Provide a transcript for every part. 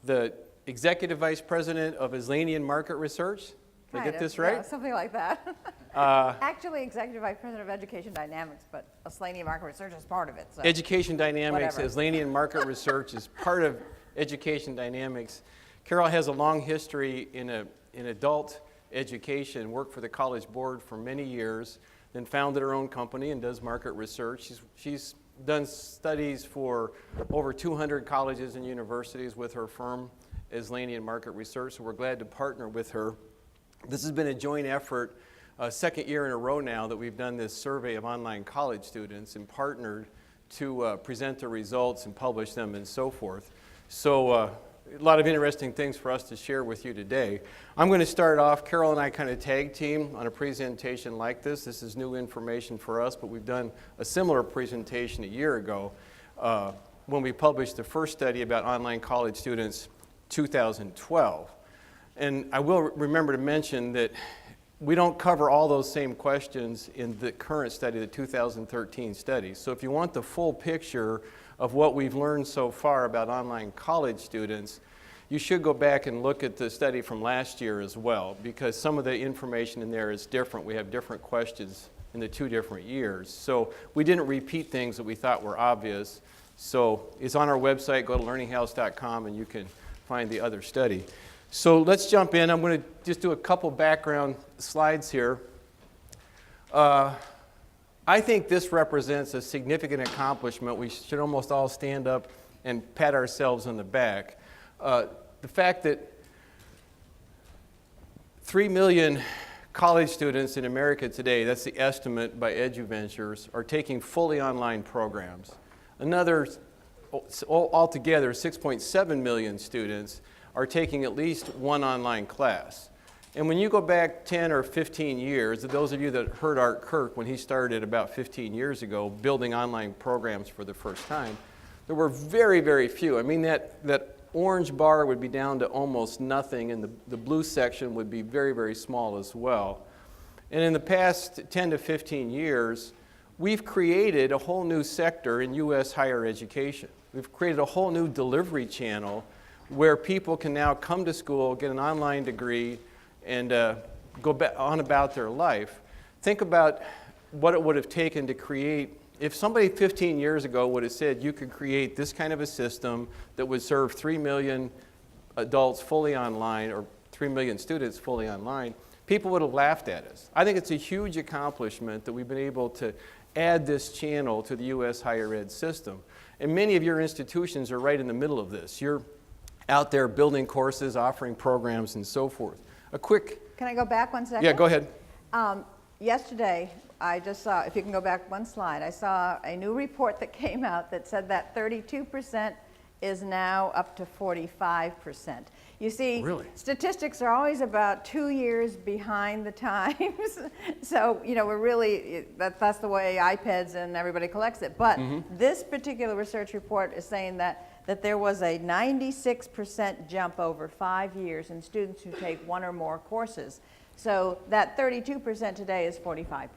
the Executive Vice President of Aslanian Market Research. Did I get this right? Yeah, something like that. Actually, Executive Vice President of Education Dynamics, but Aslanian Market Research is part of it. So. Education Dynamics, Whatever. Aslanian Market Research is part of Education Dynamics. Carol has a long history in adult education, worked for the College Board for many years, then founded her own company and does market research. She's done studies for over 200 colleges and universities with her firm, Aslanian Market Research, so we're glad to partner with her. This has been a joint effort, second year in a row now that we've done this survey of online college students and partnered to present the results and publish them and so forth. So a lot of interesting things for us to share with you today. I'm going to start off, Carol and I kind of tag team on a presentation like this. This is new information for us, but we've done a similar presentation a year ago when we published the first study about online college students, 2012. And I will remember to mention that we don't cover all those same questions in the current study, the 2013 study. So if you want the full picture of what we've learned so far about online college students, you should go back and look at the study from last year as well, because some of the information in there is different. We have different questions in the 2 different years. So we didn't repeat things that we thought were obvious. So it's on our website. Go to learninghouse.com and you can find the other study. So let's jump in. I'm going to just do a couple background slides here. I think this represents a significant accomplishment. We should almost all stand up and pat ourselves on the back. The fact that 3 million college students in America today, that's the estimate by EduVentures, are taking fully online programs. Another, altogether, 6.7 million students are taking at least one online class. And when you go back 10 or 15 years, those of you that heard Art Kirk when he started about 15 years ago building online programs for the first time, there were very, very few. I mean, that orange bar would be down to almost nothing, and the blue section would be very, very small as well. And in the past 10 to 15 years, we've created a whole new sector in U.S. higher education. We've created a whole new delivery channel where people can now come to school, get an online degree, and go on about their life. Think about what it would have taken to create, if somebody 15 years ago would have said you could create this kind of a system that would serve 3 million adults fully online, or 3 million students fully online, people would have laughed at us. I think it's a huge accomplishment that we've been able to add this channel to the U.S. higher ed system. And many of your institutions are right in the middle of this. You're out there building courses, offering programs, and so forth. A quick... Can I go back 1 second? Yeah, go ahead. Yesterday, I just saw, if you can go back 1 slide, I saw a new report that came out that said that 32% is now up to 45%. You see, really? Statistics are always about 2 years behind the times. So, you know, we're really, that's the way iPads and everybody collects it. But this particular research report is saying that there was a 96% jump over 5 years in students who take 1 or more courses. So that 32% today is 45%.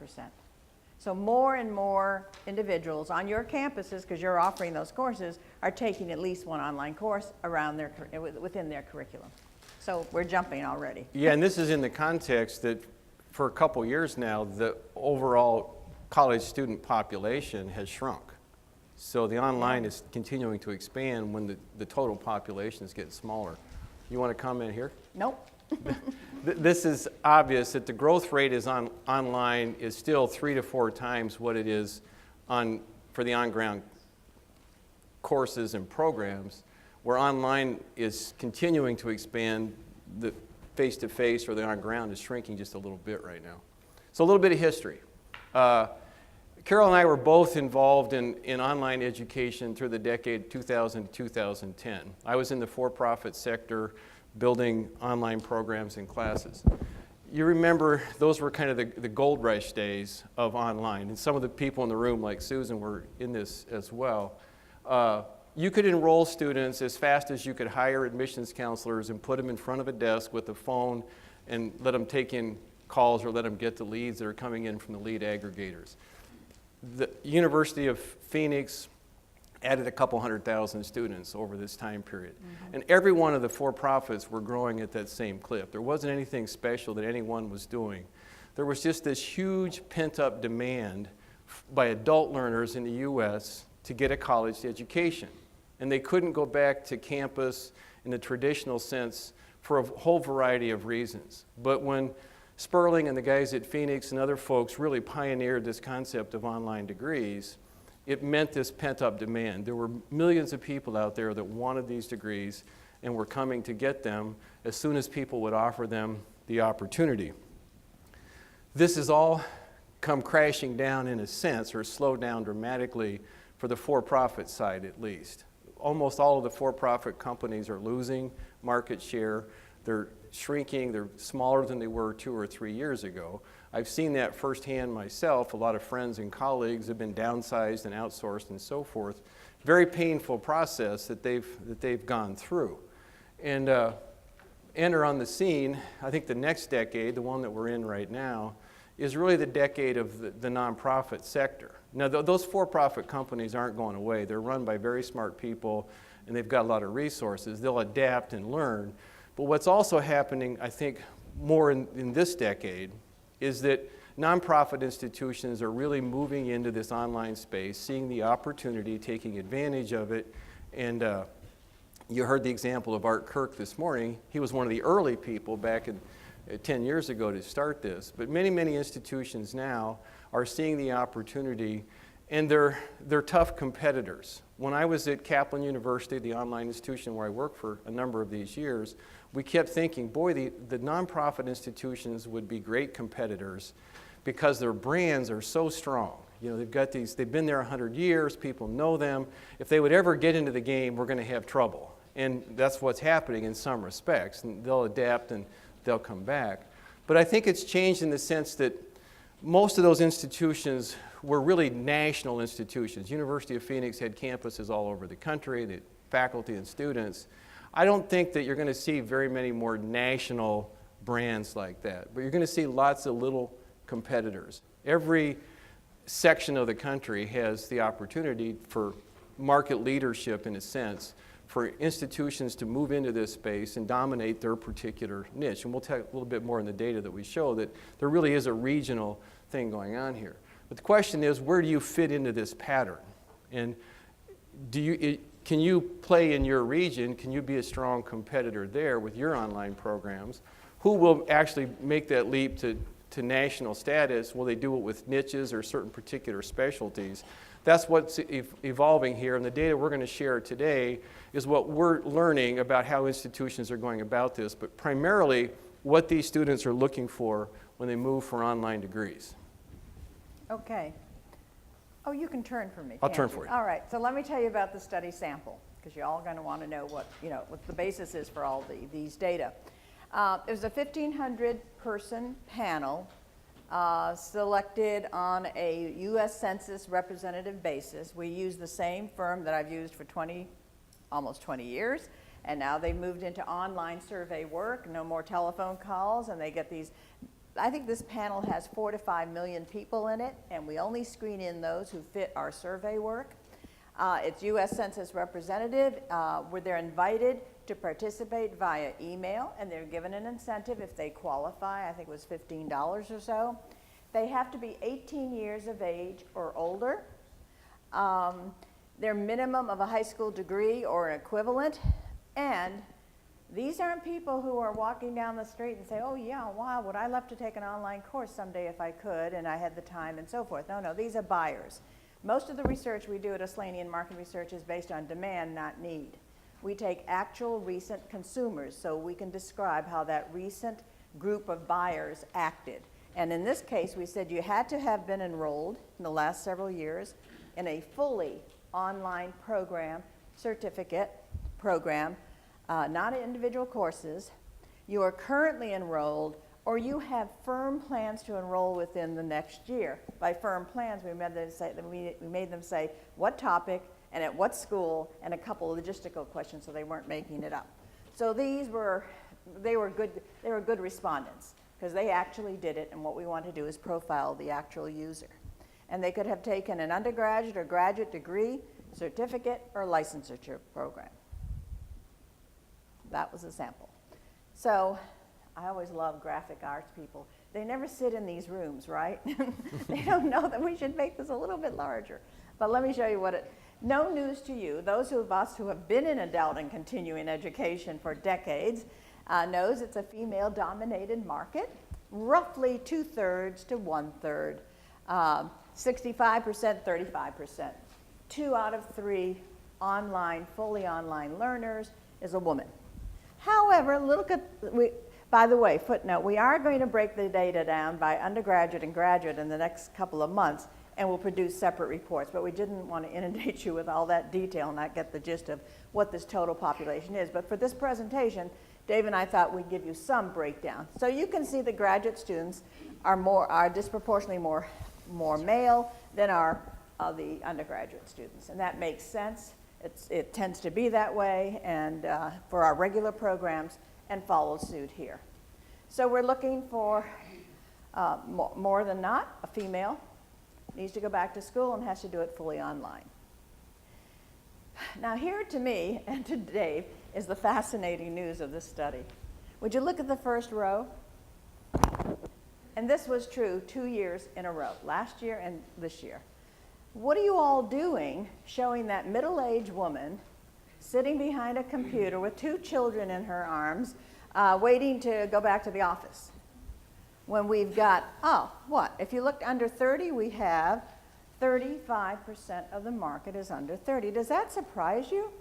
So more and more individuals on your campuses, because you're offering those courses, are taking at least one online course around within their curriculum. So we're jumping already. Yeah, and this is in the context that for a couple years now, the overall college student population has shrunk. So the online is continuing to expand when the total population is getting smaller. You want to comment here? Nope. This is obvious that the growth rate is online is still 3 to 4 times what it is for the on-ground courses and programs, where online is continuing to expand. The face-to-face or the on-ground is shrinking just a little bit right now. So a little bit of history. Carol and I were both involved in online education through the decade 2000 to 2010. I was in the for-profit sector building online programs and classes. You remember those were kind of the gold rush days of online, and some of the people in the room, like Susan, were in this as well. You could enroll students as fast as you could hire admissions counselors and put them in front of a desk with a phone and let them take in calls or let them get the leads that are coming in from the lead aggregators. The University of Phoenix, added a couple 100,000 students over this time period. And every one of the for-profits were growing at that same clip. There wasn't anything special that anyone was doing. There was just this huge pent-up demand by adult learners in the U.S. to get a college education. And they couldn't go back to campus in the traditional sense for a whole variety of reasons. But when Sperling and the guys at Phoenix and other folks really pioneered this concept of online degrees, it meant this pent-up demand. There were millions of people out there that wanted these degrees and were coming to get them as soon as people would offer them the opportunity. This has all come crashing down in a sense, or slowed down dramatically for the for-profit side at least. Almost all of the for-profit companies are losing market share. They're shrinking. They're smaller than they were 2 or 3 years ago. I've seen that firsthand myself. A lot of friends and colleagues have been downsized and outsourced and so forth. Very painful process that they've gone through. And enter on the scene, I think the next decade, the one that we're in right now, is really the decade of the nonprofit sector. Now, those for-profit companies aren't going away. They're run by very smart people, and they've got a lot of resources. They'll adapt and learn. But what's also happening, I think, more in this decade, is that nonprofit institutions are really moving into this online space, seeing the opportunity, taking advantage of it. And you heard the example of Art Kirk this morning. He was one of the early people back 10 years ago to start this. But many, many institutions now are seeing the opportunity, and they're tough competitors. When I was at Kaplan University, the online institution where I worked for a number of these years, we kept thinking, boy, the nonprofit institutions would be great competitors because their brands are so strong. You know, they've been there 100 years, people know them. If they would ever get into the game, we're going to have trouble. And that's what's happening in some respects. And they'll adapt and they'll come back. But I think it's changed in the sense that most of those institutions were really national institutions. University of Phoenix had campuses all over the country, the faculty and students. I don't think that you're going to see very many more national brands like that, but you're going to see lots of little competitors. Every section of the country has the opportunity for market leadership, in a sense, for institutions to move into this space and dominate their particular niche. And we'll talk a little bit more in the data that we show that there really is a regional thing going on here. But the question is, where do you fit into this pattern? And can you play in your region? Can you be a strong competitor there with your online programs? Who will actually make that leap to national status? Will they do it with niches or certain particular specialties? That's what's evolving here, and the data we're going to share today is what we're learning about how institutions are going about this, but primarily what these students are looking for when they move for online degrees. Okay. Oh, you can turn for me. I'll turn for you. All right, so let me tell you about the study sample, because you're all going to want to know what the basis is for all these data. It was a 1,500-person panel selected on a U.S. Census representative basis. We use the same firm that I've used for almost 20 years, and now they've moved into online survey work, no more telephone calls, and they get these. I think this panel has 4 to 5 million people in it, and we only screen in those who fit our survey work. It's U.S. Census representative, where they're invited to participate via email, and they're given an incentive if they qualify. I think it was $15 or so. They have to be 18 years of age or older. Their minimum of a high school degree or an equivalent, and these aren't people who are walking down the street and say, oh yeah, wow, would I love to take an online course someday if I could and I had the time and so forth. No, these are buyers. Most of the research we do at Aslanian Market Research is based on demand, not need. We take actual recent consumers so we can describe how that recent group of buyers acted. And in this case, we said you had to have been enrolled in the last several years in a fully online program, certificate program, not individual courses. You are currently enrolled, or you have firm plans to enroll within the next year. By firm plans, we made them say what topic and at what school, and a couple of logistical questions so they weren't making it up. So they were good respondents because they actually did it, and what we want to do is profile the actual user. And they could have taken an undergraduate or graduate degree, certificate or licensure program. That was a sample. So I always love graphic arts people. They never sit in these rooms, right? They don't know that we should make this a little bit larger. But let me show you what it, no news to you. Those of us who have been in adult and continuing education for decades knows it's a female-dominated market, roughly 2/3 to 1/3, 65%, 35%. 2 out of 3 online, fully online learners is a woman. However, look at, by the way, footnote, we are going to break the data down by undergraduate and graduate in the next couple of months, and we'll produce separate reports, but we didn't want to inundate you with all that detail and not get the gist of what this total population is. But for this presentation, Dave and I thought we'd give you some breakdown. So you can see the graduate students are disproportionately more male than are the undergraduate students, and that makes sense. It tends to be that way, and for our regular programs, and follows suit here. So we're looking for more than not a female, needs to go back to school and has to do it fully online. Now here to me and to Dave is the fascinating news of this study. Would you look at the first row? And this was true 2 years in a row, last year and this year. What are you all doing showing that middle-aged woman sitting behind a computer with 2 children in her arms, waiting to go back to the office? When we've got, if you look under 30, we have 35% of the market is under 30. Does that surprise you?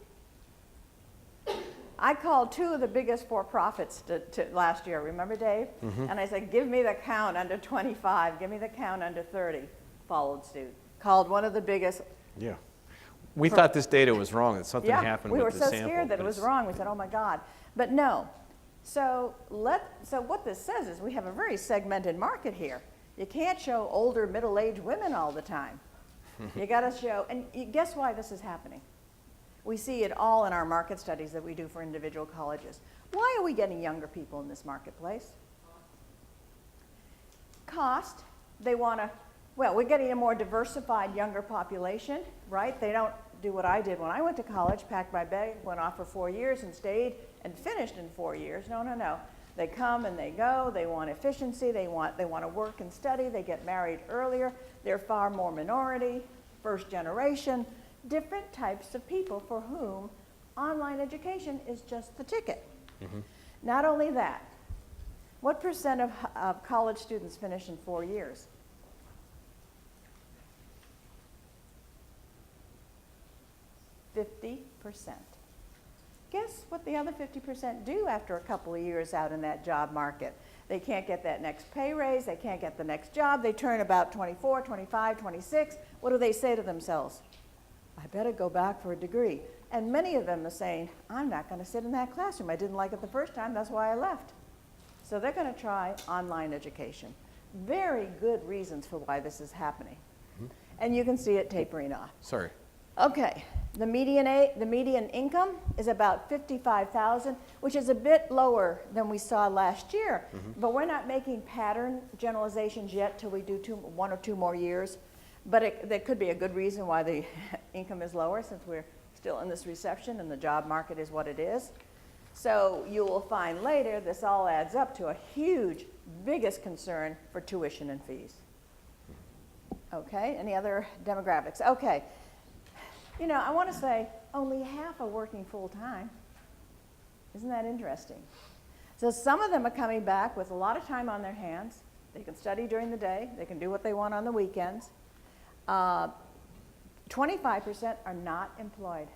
I called 2 of the biggest for-profits last year, remember, Dave? Mm-hmm. And I said, give me the count under 25, give me the count under 30. Followed suit. Called one of the biggest. Yeah. We thought this data was wrong, that something happened with the sample. We were so scared that it was wrong. We said, oh my God. But no. So what this says is we have a very segmented market here. You can't show older, middle-aged women all the time. You got to show, and guess why this is happening? We see it all in our market studies that we do for individual colleges. Why are we getting younger people in this marketplace? Cost. They want to, well, we're getting a more diversified younger population, right? They don't do what I did when I went to college, packed my bag, went off for 4 years and stayed and finished in 4 years. No. They come and they go. They want efficiency. They want to work and study. They get married earlier. They're far more minority, first generation, different types of people for whom online education is just the ticket. Mm-hmm. Not only that, what percent of college students finish in 4 years? 50%. Guess what the other 50% do after a couple of years out in that job market? They can't get that next pay raise. They can't get the next job. They turn about 24, 25, 26. What do they say to themselves? I better go back for a degree. And many of them are saying, I'm not going to sit in that classroom. I didn't like it the first time. That's why I left. So they're going to try online education. Very good reasons for why this is happening. Mm-hmm. And you can see it tapering off. Sorry. Okay. The median income is about $55,000, which is a bit lower than we saw last year. Mm-hmm. But we're not making pattern generalizations yet till we do 1 or 2 more years. But there could be a good reason why the income is lower, since we're still in this recession and the job market is what it is. So you will find later this all adds up to a huge, biggest concern for tuition and fees. Okay, any other demographics? Okay. You know, I want to say only half are working full-time. Isn't that interesting? So some of them are coming back with a lot of time on their hands. They can study during the day. They can do what they want on the weekends. 25% are not employed.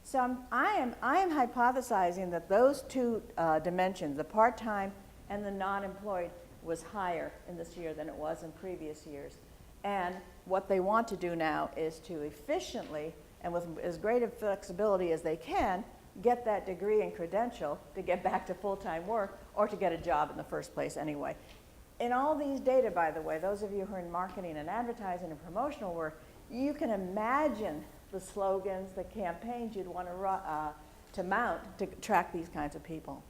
So I am hypothesizing that those 2 dimensions, the part-time and the non-employed, was higher in this year than it was in previous years. And what they want to do now is to efficiently and with as great a flexibility as they can get that degree and credential to get back to full-time work or to get a job in the first place anyway. In all these data, by the way, those of you who are in marketing and advertising and promotional work, you can imagine the slogans, the campaigns you'd want to mount to attract these kinds of people.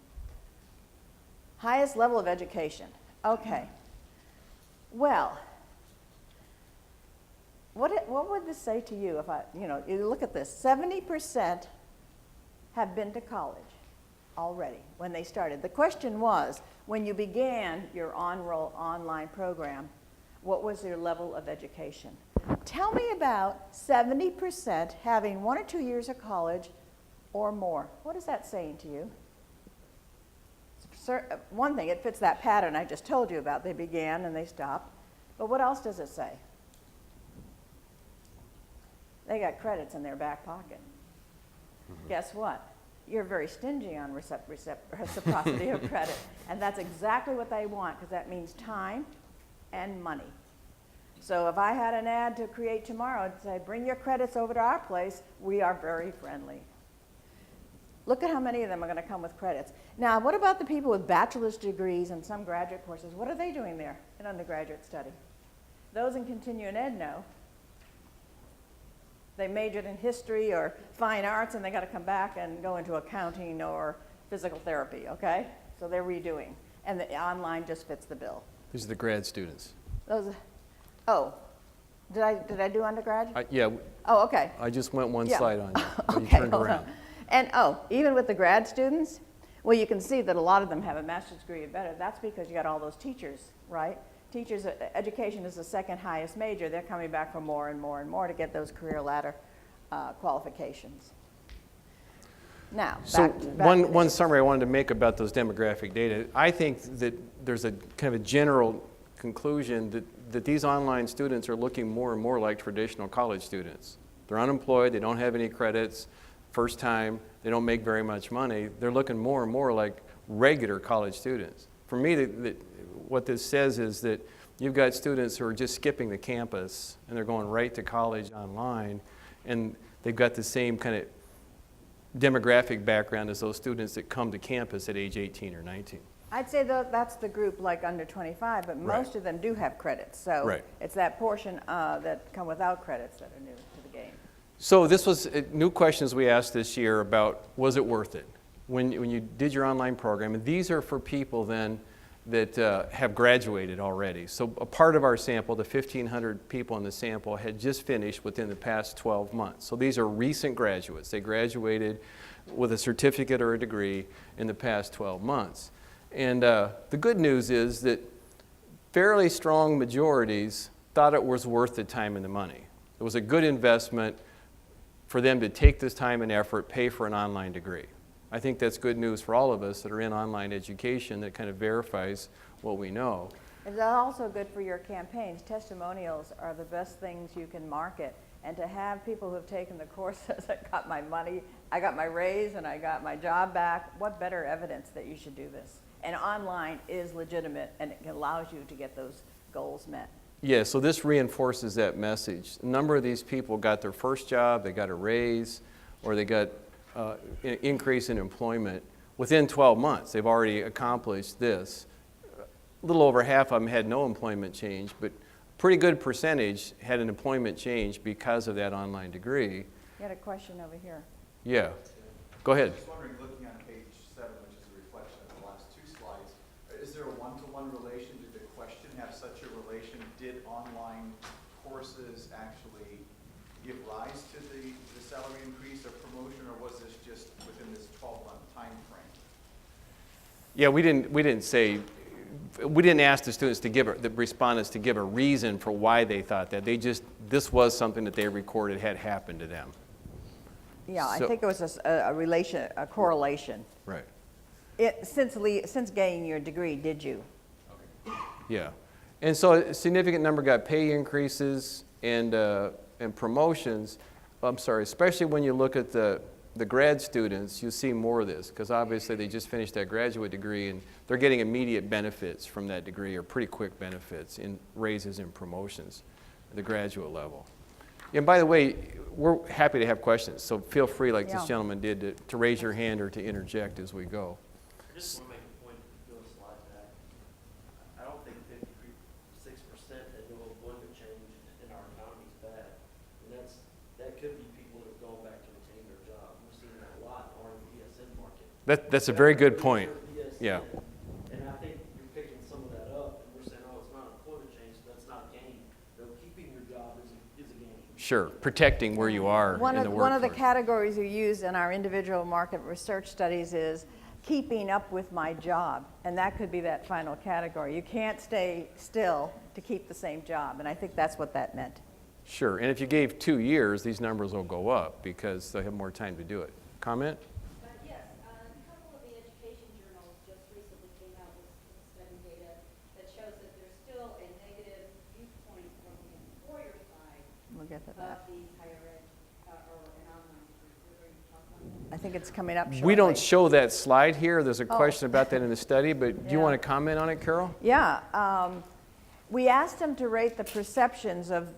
Highest level of education. Okay. Well, What would this say to you if you look at this, 70% have been to college already when they started. The question was, when you began your online program, what was your level of education? Tell me about 70% having 1 or 2 years of college or more. What is that saying to you? One thing, it fits that pattern I just told you about. They began and they stopped. But what else does it say? They got credits in their back pocket. Guess what? You're very stingy on reciprocity of credit. And that's exactly what they want, because that means time and money. So if I had an ad to create tomorrow and say, bring your credits over to our place, we are very friendly. Look at how many of them are going to come with credits. Now, what about the people with bachelor's degrees and some graduate courses? What are they doing there in undergraduate study? Those in continuing ed know. They majored in history or fine arts, and they got to come back and go into accounting or physical therapy, okay? So they're redoing. And the online just fits the bill. These are the grad students. Did I do undergrad? Yeah. Oh, okay. I just went one slide on you. Okay, You turned hold around. on. And even with the grad students, well, you can see that a lot of them have a master's degree or better. That's because you got all those teachers, right? Teachers, education is the second highest major. They're coming back for more and more and more to get those career ladder qualifications. Now, So back to one this. summary I wanted to make about those demographic data, I think that there's a kind of a general conclusion that these online students are looking more and more like traditional college students. They're unemployed, they don't have any credits, first time, they don't make very much money. They're looking more and more like regular college students. For me, what this says is that you've got students who are just skipping the campus and they're going right to college online, and they've got the same kind of demographic background as those students that come to campus at age 18 or 19. I'd say that's the group like under 25, but most of them do have credits. So it's that portion that come without credits that are new to the game. So this was new questions we asked this year about, was it worth it? When you did your online program, and these are for people then that have graduated already. So a part of our sample, the 1,500 people in the sample, had just finished within the past 12 months. So these are recent graduates. They graduated with a certificate or a degree in the past 12 months. And the good news is that fairly strong majorities thought it was worth the time and the money. It was a good investment for them to take this time and effort, pay for an online degree. I think that's good news for all of us that are in online education that kind of verifies what we know. It's also good for your campaigns. Testimonials are the best things you can market. And to have people who have taken the courses, I got my money, I got my raise, and I got my job back, what better evidence that you should do this? And online is legitimate, and it allows you to get those goals met. Yeah, so this reinforces that message. A number of these people got their first job, they got a raise, or they got an increase in employment within 12 months. They've already accomplished this. A little over half of them had no employment change, but a pretty good percentage had an employment change because of that online degree. You had a question over here. Yeah, go ahead. I was just wondering, looking on page 7, which is a reflection of the last 2 slides, is there a one-to-one relation? Did the question have such a relation? Did online courses actually give rise to the salary increase or promotion, or was this just within this 12-month time frame? Yeah, we didn't ask the students to the respondents to give a reason for why they thought that. This was something that they recorded had happened to them. Yeah, So- I think it was a correlation. Right. Since gaining your degree, did you? Yeah. And so a significant number got pay increases and promotions. I'm sorry, especially when you look at the grad students, you see more of this because obviously they just finished that graduate degree and they're getting immediate benefits from that degree, or pretty quick benefits in raises and promotions at the graduate level. And by the way, we're happy to have questions, so feel free, like this gentleman did, to raise your hand or to interject as we go. I just want to make a point to go a slide back. I don't think 56% that no employment change in our economy is bad. And that could be people that have gone back to retain their job. We're seeing that a lot in our BSN market. That's a very good point. Yeah. And I think you're picking some of that up, and we're saying, oh, it's not a quota change, so that's not a gain. Though keeping your job is a gain. Sure, protecting where you are in the workforce. One of the categories we use in our individual market research studies is keeping up with my job, and that could be that final category. You can't stay still to keep the same job, and I think that's what that meant. Sure, and if you gave 2 years, these numbers will go up because they'll have more time to do it. Comment? Yes, a couple of the education journals just recently came out with study data that shows that there's still a negative viewpoint from the employer side We'll get to of that. these higher ed or an online degrees. We're going to talk about that. I think it's coming up shortly. We don't show that slide here. There's a Oh. question about that in the study, but do you Yeah. want to comment on it, Carol? Yeah, we asked them to rate the perceptions of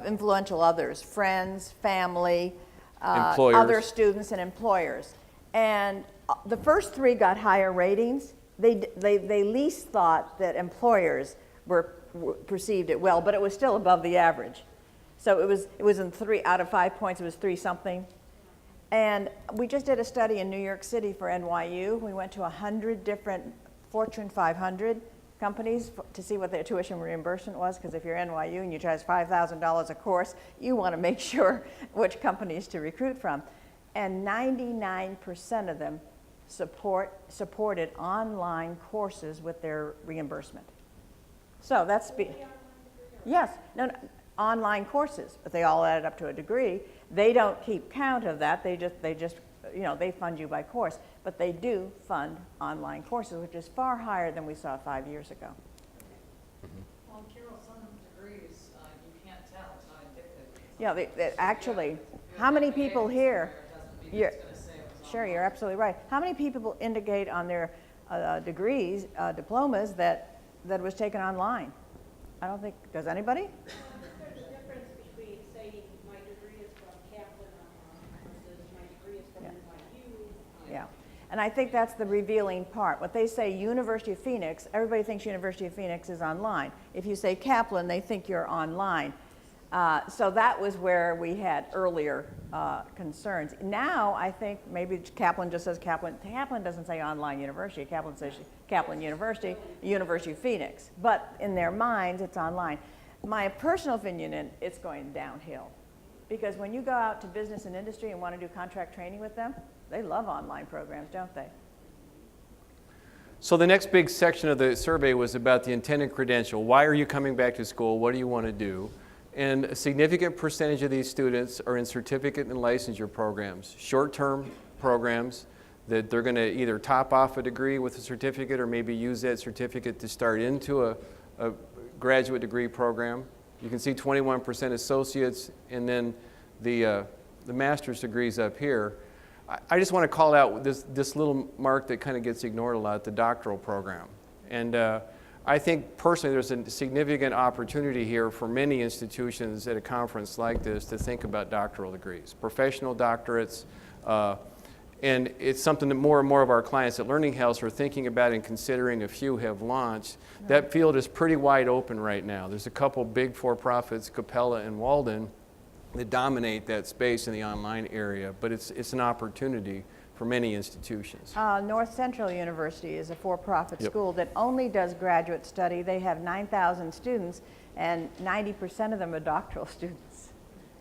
influential others, friends, family, Employers. other students, and employers. And the first 3 got higher ratings. They least thought that employers perceived it well, but it was still above the average. So it was in 3 out of 5 points. It was 3 something. And we just did a study in New York City for NYU. We went to 100 different Fortune 500 companies to see what their tuition reimbursement was, because if you're NYU and you charge $5,000 a course, you want to make sure which companies to recruit from. And 99% of them supported online courses with their reimbursement. So that's, yes, no, online courses, but they all added up to a degree. They don't keep count of that. They just they fund you by course, but they do fund online courses, which is far higher than we saw 5 years ago. Well, Carol, some degrees, you can't tell, it's not indicative. Yeah, they actually, how many people here? You're, sure, you're absolutely right. How many people indicate on their degrees, diplomas, that was taken online? I don't think, does anybody? There's a difference between saying my degree is from Kaplan versus my degree is from NYU. Yeah, and I think that's the revealing part. What they say, University of Phoenix, everybody thinks University of Phoenix is online. If you say Kaplan, they think you're online. So that was where we had earlier concerns. Now, I think maybe Kaplan just says Kaplan. Kaplan doesn't say online university. Kaplan says Kaplan University, University of Phoenix. But in their minds, it's online. My personal opinion, it's going downhill. Because when you go out to business and industry and want to do contract training with them, they love online programs, don't they? So the next big section of the survey was about the intended credential. Why are you coming back to school? What do you want to do? And a significant percentage of these students are in certificate and licensure programs, short-term programs that they're going to either top off a degree with a certificate or maybe use that certificate to start into a graduate degree program. You can see 21% associates, and then the master's degrees up here. I just want to call out this little mark that kind of gets ignored a lot, the doctoral program. And I think personally there's a significant opportunity here for many institutions at a conference like this to think about doctoral degrees, professional doctorates, and it's something that more and more of our clients at Learning House are thinking about and considering. A few have launched. That field is pretty wide open right now. There's a couple big for-profits, Capella and Walden, that dominate that space in the online area, but it's an opportunity for many institutions. North Central University is a for-profit school that only does graduate study. They have 9,000 students, and 90% of them are doctoral students.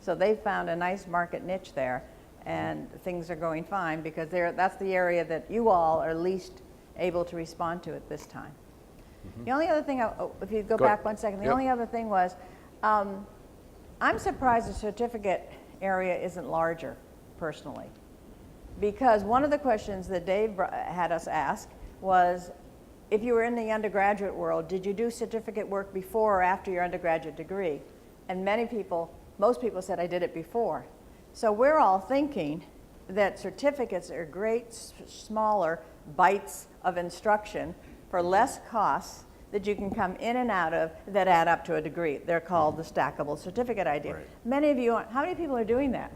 So they found a nice market niche there, and things are going fine because that's the area that you all are least able to respond to at this time. The only other thing, if you go back 1 second, the only other thing was, I'm surprised the certificate area isn't larger, personally. Because one of the questions that Dave had us ask was, if you were in the undergraduate world, did you do certificate work before or after your undergraduate degree? And most people said, I did it before. So we're all thinking that certificates are great, smaller bites of instruction for less costs that you can come in and out of that add up to a degree. They're called the stackable certificate idea. Right. Many of you, how many people are doing that?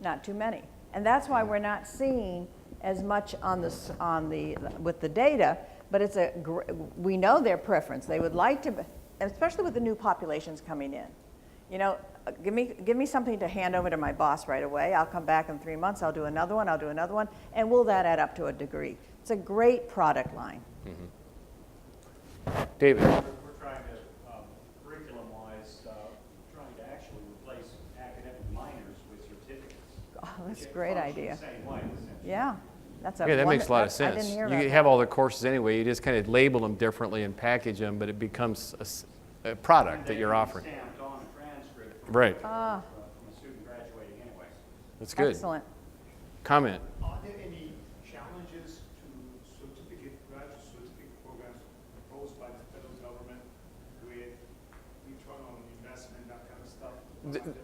Not too many. And that's why we're not seeing as much with the data, but we know their preference. They would like to, especially with the new populations coming in. You know, give me something to hand over to my boss right away. I'll come back in 3 months, I'll do another one, and will that add up to a degree? It's a great product line. David. We're trying to, curriculum-wise, trying to actually replace That's a great idea. Same way, essentially. Yeah, that's a Yeah, that makes a lot of I sense. didn't hear You about have that. all the courses anyway, you just kind of label them differently and package them, but it becomes a product that you're offering. Stamped on a transcript from, Right, from a student graduating anyway. that's good. Excellent. Comment? Are there any challenges to graduate certificate programs proposed by the federal government with return on investment, that kind of stuff?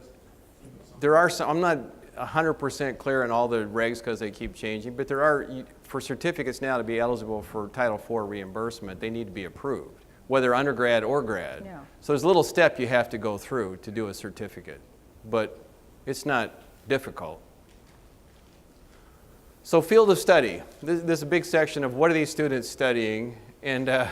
There are some, I'm not 100% clear on all the regs because they keep changing, but there are, for certificates now to be eligible for Title IV reimbursement, they need to be approved, whether undergrad or grad. Yeah. So there's a little step you have to go through to do a certificate, but it's not difficult. So field of study. This is a big section of what are these students studying, and the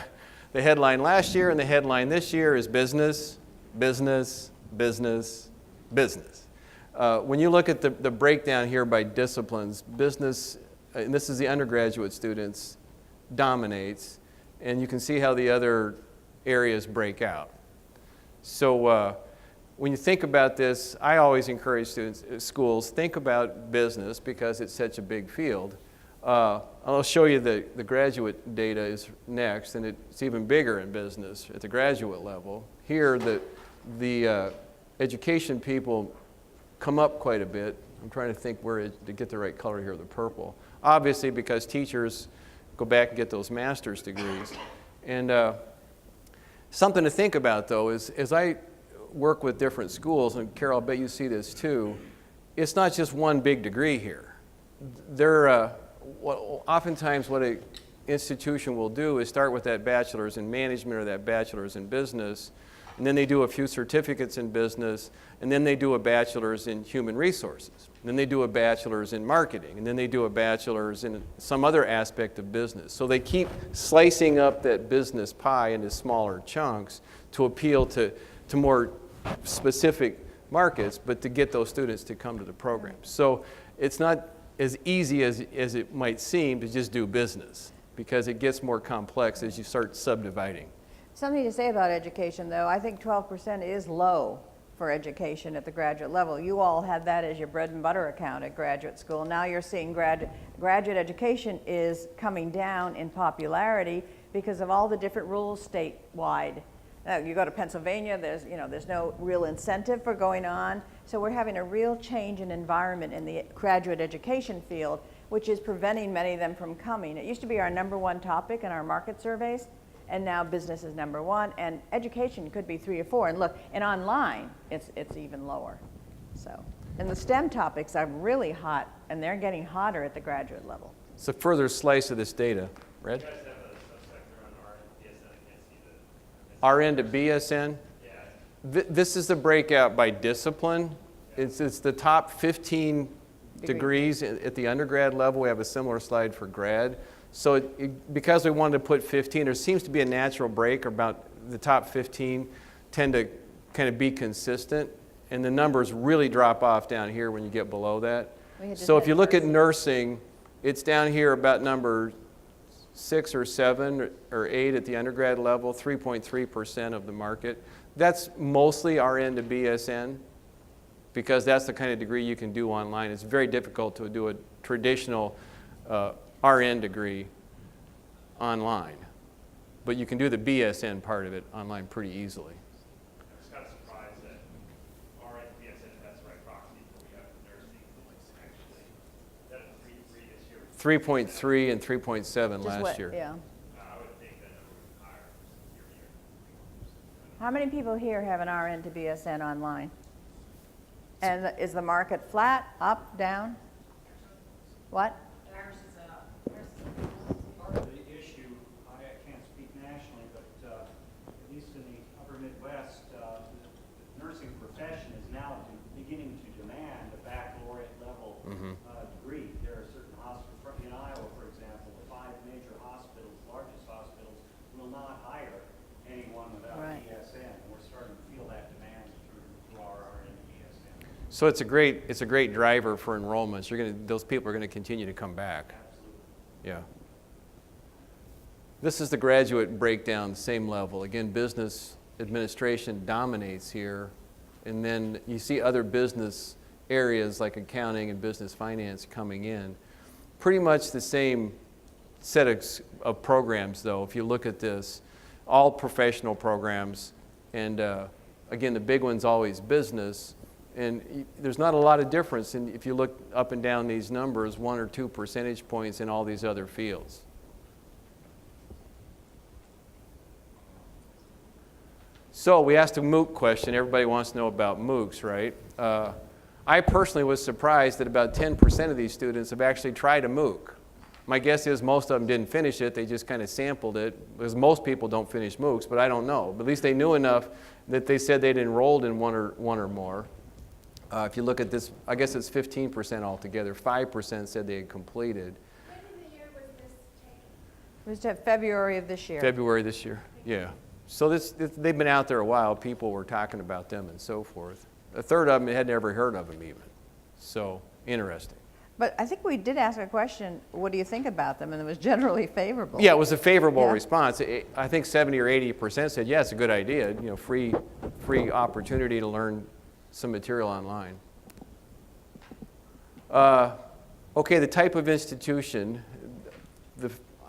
headline last year and the headline this year is business, business, business, business. When you look at the breakdown here by disciplines, business, and this is the undergraduate students, dominates, and you can see how the other areas break out. So when you think about this, I always encourage schools, think about business because it's such a big field. I'll show you the graduate data is next, and it's even bigger in business at the graduate level. Here, the education people come up quite a bit. I'm trying to think where to get the right color here, the purple. Obviously, because teachers go back and get those master's degrees. And something to think about, though, is as I work with different schools, and Carol, I bet you see this too, it's not just one big degree here. Oftentimes what an institution will do is start with that bachelor's in management or that bachelor's in business, and then they do a few certificates in business, and then they do a bachelor's in human resources, and then they do a bachelor's in marketing, and then they do a bachelor's in some other aspect of business. So they keep slicing up that business pie into smaller chunks to appeal to more specific markets, but to get those students to come to the program. So it's not as easy as it might seem to just do business, because it gets more complex as you start subdividing. Something to say about education, though. I think 12% is low for education at the graduate level. You all had that as your bread and butter account at graduate school. Now you're seeing graduate education is coming down in popularity because of all the different rules statewide. You go to Pennsylvania, there's no real incentive for going on. So we're having a real change in environment in the graduate education field, which is preventing many of them from coming. It used to be our #1 topic in our market surveys, and now business is #1, and education could be 3 or 4. And look, and online, it's even lower. So, and the STEM topics are really hot, and they're getting hotter at the graduate level. It's a further slice of this data. Red? You guys have a subsector on RN, BSN, I can't see the. RN to BSN? Yeah. This is the breakout by discipline. It's the top 15 degrees at the undergrad level. We have a similar slide for grad. So because we wanted to put 15, there seems to be a natural break about the top 15 tend to kind of be consistent, and the numbers really drop off down here when you get below that. So if you look at nursing, it's down here about number 6 or 7 or 8 at the undergrad level, 3.3% of the market. That's mostly RN to BSN because that's the kind of degree you can do online. It's very difficult to do a traditional RN degree online, but you can do the BSN part of it online pretty easily. I'm just kind of surprised that RN, BSN, if that's the right proxy for we have nursing, actually. That was 3.3 this year. 3.3 and 3.7 last year. Yeah. I would think that number would be higher year to year. How many people here have an RN to BSN online? And is the market flat, up, down? What? Ours is up. Part of the issue, I can't speak nationally, but at least in the upper Midwest, the nursing profession is now beginning to demand a baccalaureate level degree. There are certain hospitals, in Iowa, for example, the 5 major hospitals, largest hospitals, will not hire anyone without Right. BSN. And we're starting to feel that demand through our RN and BSN. So it's a great driver for enrollments. Those people are going to continue to come back. Absolutely. Yeah. This is the graduate breakdown, same level. Again, business administration dominates here, and then you see other business areas like accounting and business finance coming in. Pretty much the same set of programs, though, if you look at this, all professional programs, and again, the big one's always business, and there's not a lot of difference if you look up and down these numbers, 1 or 2 percentage points in all these other fields. So we asked a MOOC question. Everybody wants to know about MOOCs, right? I personally was surprised that about 10% of these students have actually tried a MOOC. My guess is most of them didn't finish it. They just kind of sampled it, because most people don't finish MOOCs, but I don't know. But at least they knew enough that they said they'd enrolled in one or more. If you look at this, I guess it's 15% altogether. 5% said they had completed. When in the year was this taken? It was February of this year. February this year, yeah. So they've been out there a while. People were talking about them and so forth. A third of them had never heard of them even. So interesting. But I think we did ask a question, what do you think about them? And it was generally favorable. Yeah, it was a favorable Yeah. response. I think 70 or 80% said, yeah, it's a good idea. You know, free opportunity to learn some material online. Okay, the type of institution.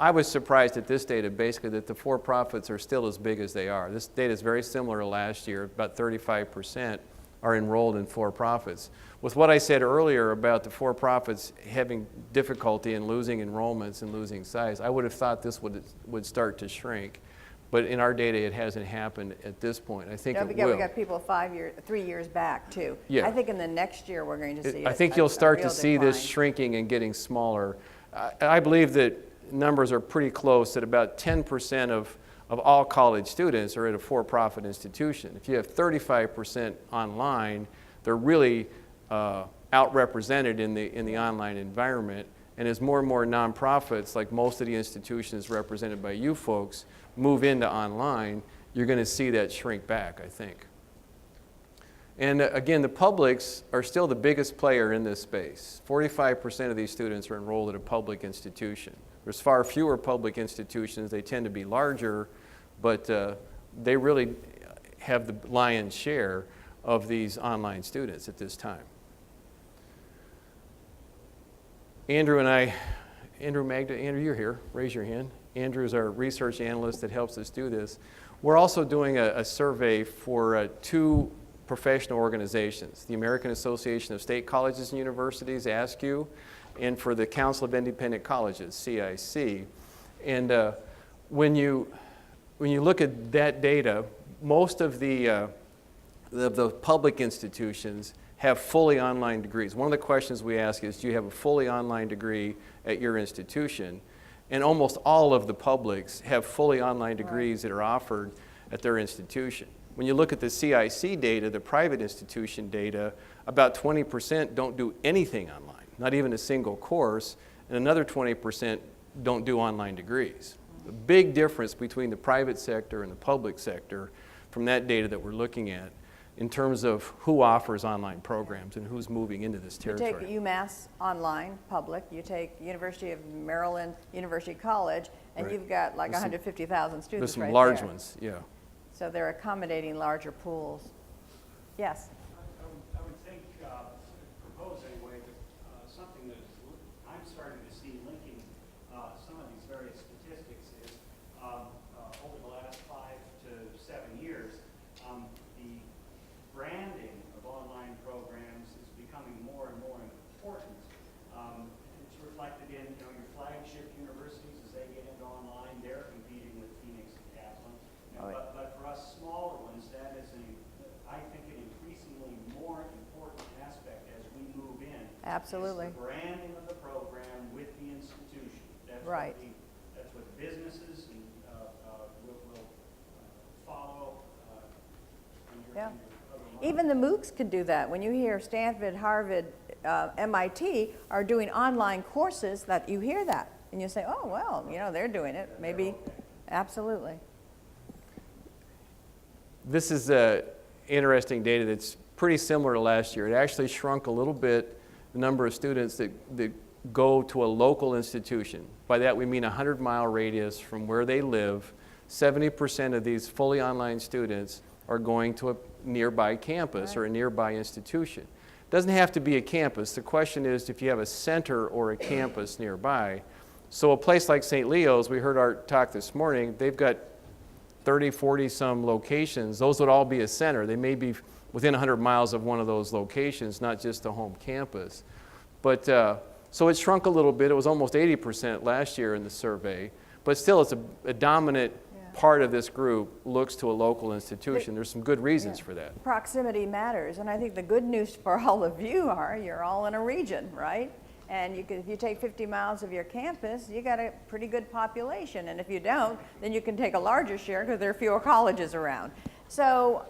I was surprised at this data, basically, that the for-profits are still as big as they are. This data is very similar to last year. About 35% are enrolled in for-profits. With what I said earlier about the for-profits having difficulty in losing enrollments and losing size, I would have thought this would start to shrink. But in our data, it hasn't happened at this point. I think Don't it forget, will. we got people 3 years back, too. Yeah. I think in the next year, we're going to see I think you'll start to real see this decline. shrinking and getting smaller. I believe that numbers are pretty close, that about 10% of all college students are at a for-profit institution. If you have 35% online, they're really outrepresented in the online environment. And as more and more nonprofits, like most of the institutions represented by you folks, move into online, you're going to see that shrink back, I think. And again, the publics are still the biggest player in this space. 45% of these students are enrolled at a public institution. There's far fewer public institutions. They tend to be larger, but they really have the lion's share of these online students at this time. Andrew, you're here. Raise your hand. Andrew is our research analyst that helps us do this. We're also doing a survey for 2 professional organizations, the American Association of State Colleges and Universities, ASCU, and for the Council of Independent Colleges, CIC. And when you look at that data, most of the public institutions have fully online degrees. One of the questions we ask is, do you have a fully online degree at your institution? And almost all of the publics have fully online degrees that are offered at their institution. When you look at the CIC data, the private institution data, about 20% don't do anything online, not even a single course, and another 20% don't do online degrees. The big difference between the private sector and the public sector from that data that we're looking at in terms of who offers online programs and who's moving into this territory. You take UMass online, public, you take University of Maryland, University College, and Right. you've got like There's 150,000 students There's some right large there. ones, yeah. So they're accommodating larger pools. Yes? I would think, propose anyway, that something that I'm starting to see linking some of these various statistics is over the last 5 to 7 years, the branding of online programs is becoming more and more important. It's reflected in your flagship universities as they get into online. They're competing with Phoenix and Kaplan. But for us smaller ones, that is, I think, an increasingly more important aspect as we move in. Absolutely. Is the branding of the program with the institution. That's Right. That's what businesses will follow. Yeah. Even the MOOCs could do that. When you hear Stanford, Harvard, MIT are doing online courses, that you hear that. And you say, oh, well, they're doing it. Maybe, absolutely. This is interesting data that's pretty similar to last year. It actually shrunk a little bit, the number of students that go to a local institution. By that we mean a 100-mile radius from where they live. 70% of these fully online students are going to a nearby campus or a nearby institution. Doesn't have to be a campus. The question is if you have a center or a campus nearby. So a place like St. Leo's, we heard our talk this morning, they've got 30, 40 some locations. Those would all be a center. They may be within 100 miles of one of those locations, not just the home campus. But so it shrunk a little bit. It was almost 80% last year in the survey. But still, it's a dominant part of this group looks to a local institution. There's some good reasons for that. Proximity matters, and I think the good news for all of you are you're all in a region, right? And if you take 50 miles of your campus, you got a pretty good population. And if you don't, then you can take a larger share because there are fewer colleges around. So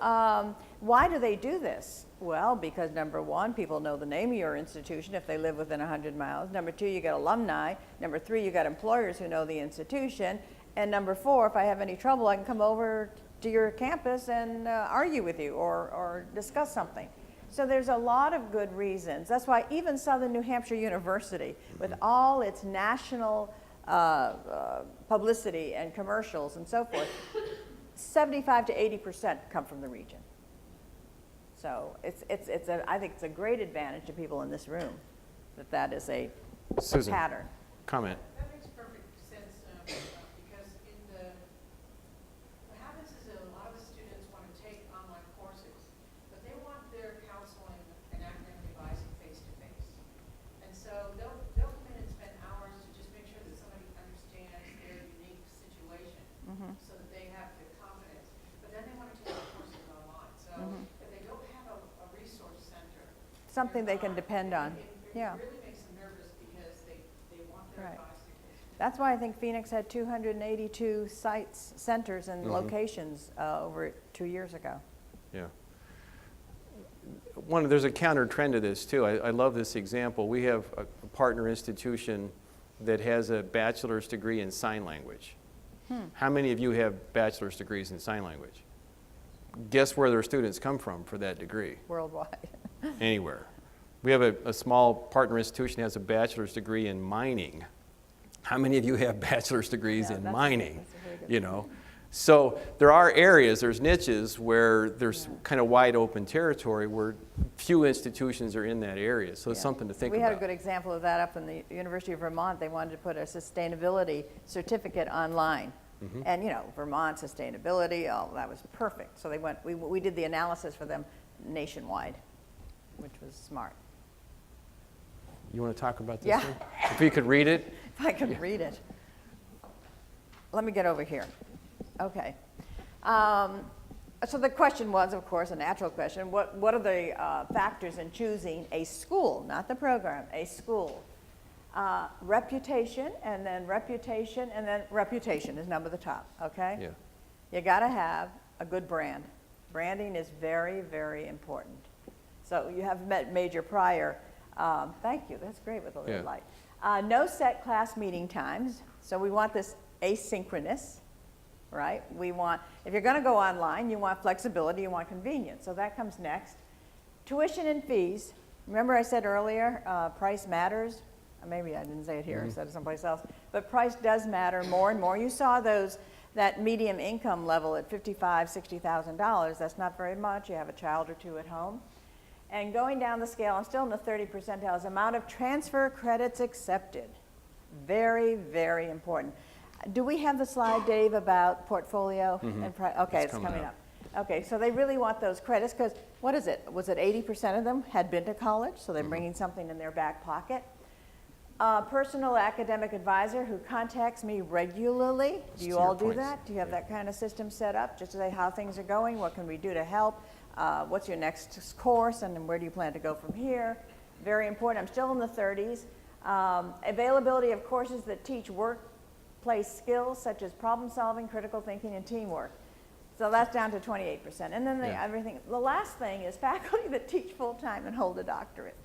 why do they do this? Well, because number one, people know the name of your institution if they live within 100 miles. Number two, you got alumni. Number three, you got employers who know the institution. And number four, if I have any trouble, I can come over to your campus and argue with you or discuss something. So there's a lot of good reasons. That's why even Southern New Hampshire University, with all its national publicity and commercials and so forth, 75 to 80% come from the region. So I think it's a great advantage to people in this room that is a Susan, pattern. comment. That makes perfect sense, because what happens is a lot of the students want to take online courses, but they want their counseling and academic advising face-to-face. And so they'll come in and spend hours to just make sure that somebody understands their unique situation, so that they have the confidence. But then they want to take the courses online. So if they don't have a resource center, Something they can depend on. it really makes them nervous because they want their Right. advice to get. That's why I think Phoenix had 282 sites, centers, and locations over 2 years ago. Yeah. There's a counter trend to this too. I love this example. We have a partner institution that has a bachelor's degree in sign language. How many of you have bachelor's degrees in sign language? Guess where their students come from for that degree? Worldwide. Anywhere. We have a small partner institution that has a bachelor's degree in mining. How many of you have bachelor's degrees in mining? That's a very good You know, so there are areas, there's niches where there's kind of wide open territory where few institutions are in that area. So it's something to think We about. had a good example of that up in the University of Vermont. They wanted to put a sustainability certificate online. And you know, Vermont sustainability, oh, that was perfect. So they went, we did the analysis for them nationwide, which was smart. You want to talk about this Yeah. one? If you could read it. If I could read it. Let me get over here. Okay. So the question was, of course, a natural question, what are the factors in choosing a school, not the program, a school? Reputation, and then reputation, and then reputation is number the top, okay? Yeah. You got to have a good brand. Branding is very, very important. So you have met Major Pryor. Thank you, that's great with a little Yeah. light. No set class meeting times, so we want this asynchronous, right? We want, if you're going to go online, you want flexibility, you want convenience, so that comes next. Tuition and fees. Remember I said earlier, price matters? Maybe I didn't say it here, I said it someplace else. But price does matter more and more. You saw that medium income level at $55,000, $60,000. That's not very much. You have a child or two at home. And going down the scale, I'm still in the 30 percentiles, amount of transfer credits accepted. Very, very important. Do we have the slide, Dave, about portfolio? Okay, it's coming up. Okay, so they really want those credits because, what is it? Was it 80% of them had been to college, so they're bringing something in their back pocket? Personal academic advisor who contacts me regularly. Do you all do that? Do you have that kind of system set up? Just to say how things are going, what can we do to help? What's your next course, and then where do you plan to go from here? Very important. I'm still in the 30s. Availability of courses that teach workplace skills such as problem solving, critical thinking, and teamwork. So that's down to 28%. And then the last thing is faculty that teach full-time and hold a doctorate.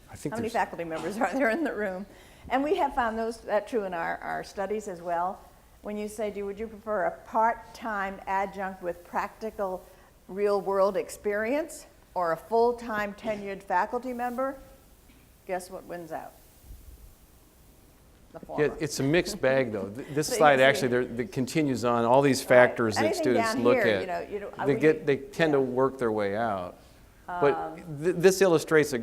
I think How many there's- faculty members are there in the room? And we have found that true in our studies as well. When you say, would you prefer a part-time adjunct with practical real-world experience or a full-time tenured faculty member? Guess what wins out? The former. Yeah, it's a mixed bag, though. This So you slide see- actually that continues on all these factors that Anything students down look here, at. you know, They tend to work their way out. But this illustrates a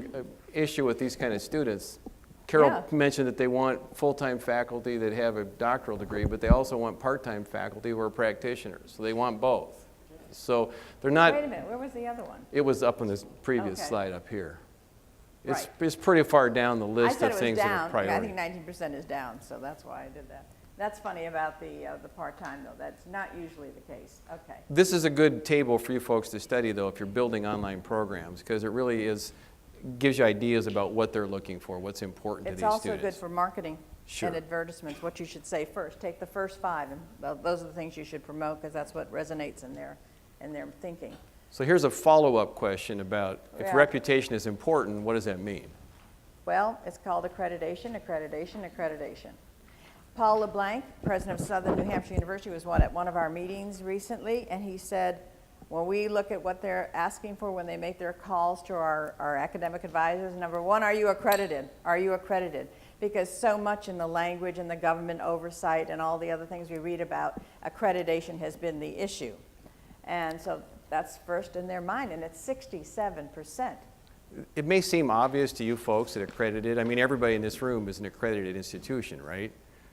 issue with these kind of students. Carol Yeah. mentioned that they want full-time faculty that have a doctoral degree, but they also want part-time faculty who are practitioners. So they want both. So they're not. Wait a minute, where was the other one? It was up on this previous Okay. slide up here. Right. It's pretty far down the I list said of it things was that are down. I priority. think 19% is down, so that's why I did that. That's funny about the part-time, though. That's not usually the case. Okay. This is a good table for you folks to study, though, if you're building online programs, because it really gives you ideas about what they're looking for, what's important to It's these also students. good for marketing Sure. and advertisements, what you should say first. Take the first 5, and those are the things you should promote, because that's what resonates in their thinking. So here's a follow-up question about if Yeah. reputation is important, what does that mean? Well, it's called accreditation, accreditation, accreditation. Paul LeBlanc, president of Southern New Hampshire University, was at one of our meetings recently, and he said, when we look at what they're asking for when they make their calls to our academic advisors, number one, are you accredited? Are you accredited? Because so much in the language and the government oversight and all the other things we read about, accreditation has been the issue. And so that's first in their mind, and it's 67%. It may seem obvious to you folks that accredited, I mean, everybody in this room is an accredited institution, right?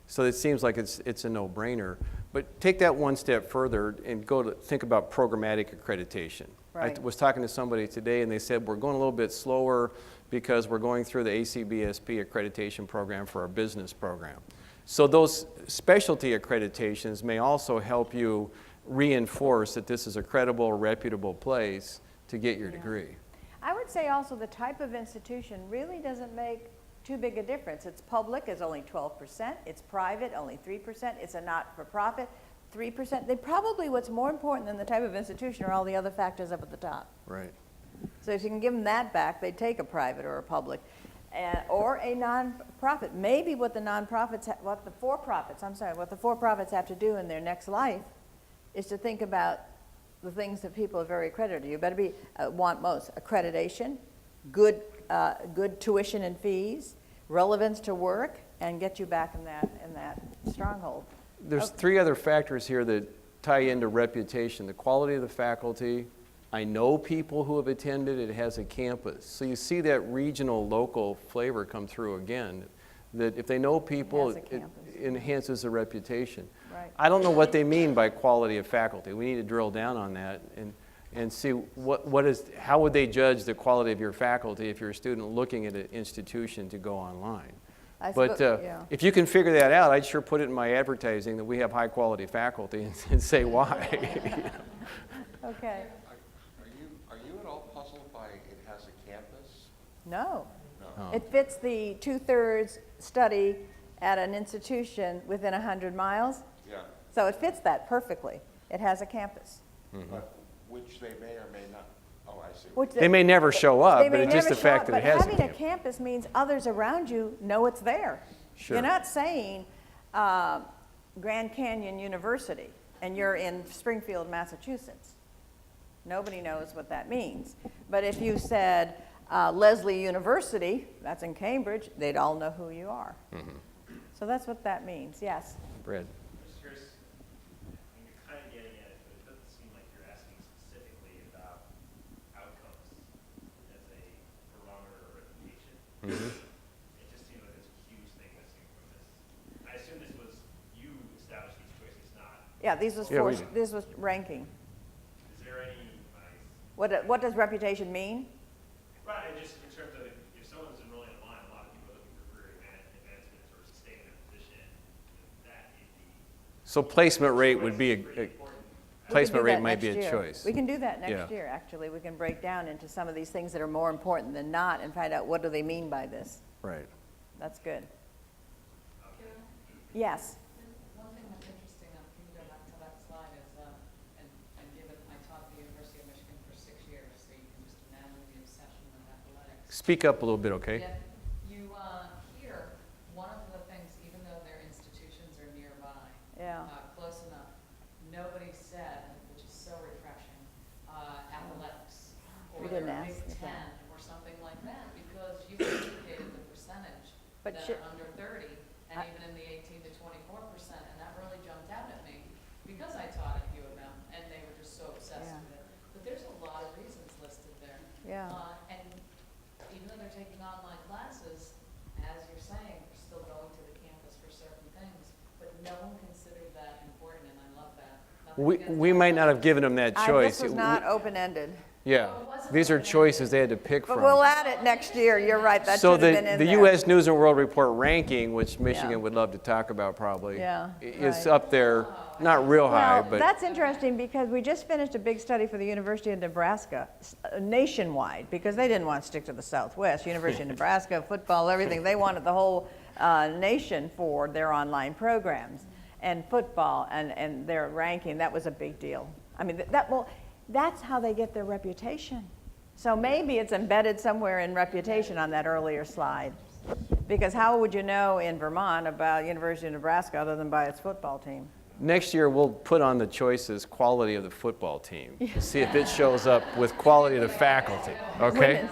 So it seems like it's a no-brainer. But take that one step further and think about programmatic accreditation. Right. I was talking to somebody today, and they said, we're going a little bit slower because we're going through the ACBSP accreditation program for our business program. So those specialty accreditations may also help you reinforce that this is a credible, reputable place to get your degree. I would say also the type of institution really doesn't make too big a difference. It's public, it's only 12%. It's private, only 3%. It's a not-for-profit, 3%. They probably, what's more important than the type of institution are all the other factors up at the top. Right. So if you can give them that back, they'd take a private or a public, or a non-profit. Maybe what what the for-profits have to do in their next life is to think about the things that people are very accredited. You better be want most accreditation, good tuition and fees, relevance to work, and get you back in that stronghold. There's 3 other factors here that tie into reputation: the quality of the faculty. I know people who have attended. It has a campus, so you see that regional, local flavor come through again. That if they know people, It has a it campus. enhances the reputation. Right. I don't know what they mean by quality of faculty. We need to drill down on that and see how would they judge the quality of your faculty if you're a student looking at an institution to go online. But yeah. if you can figure that out, I'd sure put it in my advertising that we have high quality faculty and say why. Okay. Are you at all puzzled by it has a campus? No. Oh. It fits the 2/3 study at an institution within 100 miles. Yeah. So it fits that perfectly. It has a campus. But which they may or may not, oh, I see. Which They may never show up, they but may it's just never the show fact up, that it has a But having a campus. campus means others around you know it's there. Sure. You're not saying Grand Canyon University and you're in Springfield, Massachusetts. Nobody knows what that means. But if you said Lesley University, that's in Cambridge, they'd all know who you are. So that's what that means, yes. Brad. I'm just curious, and you're kind of getting at it, but it doesn't seem like you're asking specifically about outcomes as a barometer or reputation. It just seems like there's a huge thing missing from this. I assume this was, you established these choices, not, Yeah, this was Yeah, we did. this was ranking. is there any, What does reputation mean? right, just in terms of if someone's enrolling online, a lot of people are looking for career advancement or sustaining their position, that may be. So placement rate would be Pretty important. We placement can do rate that might be next a year. choice. We can do that Yeah. next year, actually. We can break down into some of these things that are more important than not and find out what do they mean by this. Right. That's good. Yes. One thing that's interesting, can you go back to that slide, is, and given I taught at the University of Michigan for 6 years, so you can just imagine the obsession with athletics. Speak up a little bit, okay? Yeah, you, here, one of the things, even though their institutions are nearby, Yeah. close enough, nobody said, which is so refreshing, athletics, or We didn't their ask Big that. 10, or something like that, because you indicated the percentage But that should- are under 30, and even in the 18 to 24%, and that really jumped out at me, because I taught at U of M, and they were just so obsessed Yeah. with it. But there's a lot of reasons listed there. Yeah. no one considered that important, and I love that. We might not have given them that choice. This was not open-ended. Yeah, these are choices they had to pick But from. we'll add it next year, you're right, that So should have been in the there. U.S. News and World Report ranking, which Michigan Yeah. would love to talk about probably, Yeah, is right. up there, not real high, Well, but that's interesting because we just finished a big study for the University of Nebraska, nationwide, because they didn't want to stick to the Southwest. University of Nebraska, football, everything, they wanted the whole nation for their online programs. And football and their ranking, that was a big deal. I mean, that's how they get their reputation. So maybe it's embedded somewhere in reputation on that earlier slide. Because how would you know in Vermont about University of Nebraska other than by its football team? next year we'll put on the choices quality of the football team to see if it shows up with quality of the faculty, okay? Women's.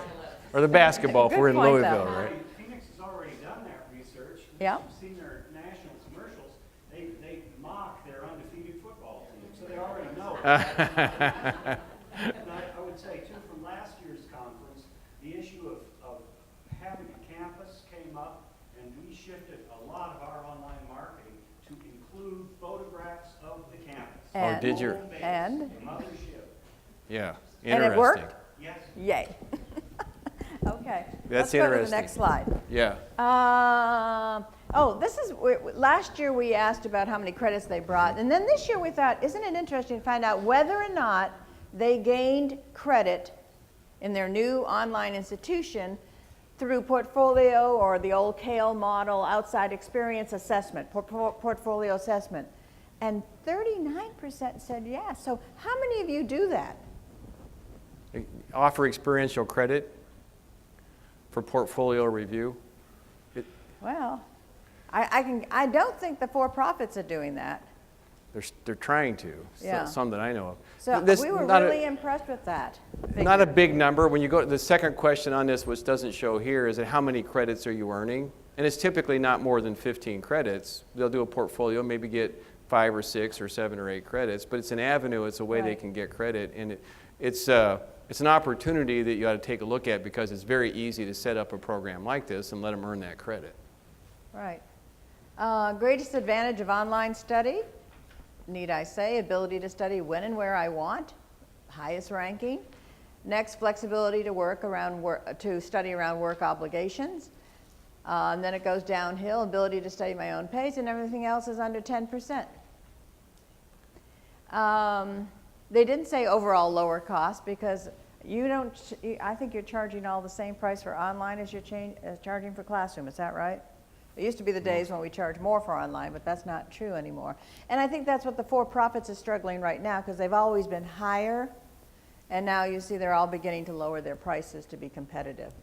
Or the basketball if Good we're in point, Louisville, though. right? Phoenix has already done that research. Yeah. You've seen their national commercials. They mock their undefeated football team, so they already know it. And I would say, too, from last year's conference, the issue of having a campus came up, and we shifted a lot of our online marketing to include photographs of the campus. And- did you? Home base, and? the mothership. Yeah, And interesting. it worked? Yes. Yay. Okay. That's Let's go to the interesting. next slide. Yeah. This is, last year we asked about how many credits they brought, and then this year we thought, isn't it interesting to find out whether or not they gained credit in their new online institution through portfolio or the old CALE model, outside experience assessment, portfolio assessment. And 39% said yes. So how many of you do that? Offer experiential credit for portfolio review. Well, I don't think the for-profits are doing that. They're trying to, Yeah. some that I know of. So This- we were not a- really impressed with that. Not a figure. big number. When you go to the second question on this, which doesn't show here, is that how many credits are you earning? And it's typically not more than 15 credits. They'll do a portfolio, maybe get 5 or 6 or 7 or 8 credits, but it's an avenue, it's a way they Right. can get credit. And it's an opportunity that you ought to take a look at because it's very easy to set up a program like this and let them earn that credit. Right. Greatest advantage of online study, need I say, ability to study when and where I want, highest ranking. Next, flexibility to to study around work obligations. And then it goes downhill, ability to study my own pace, and everything else is under 10%. They didn't say overall lower cost because I think you're charging all the same price for online as you're charging for classroom, is that right? It used to be the days when we charge more for online, but that's not true anymore. And I think that's what the for-profits is struggling right now because they've always been higher, and now you see they're all beginning to lower their prices to be competitive.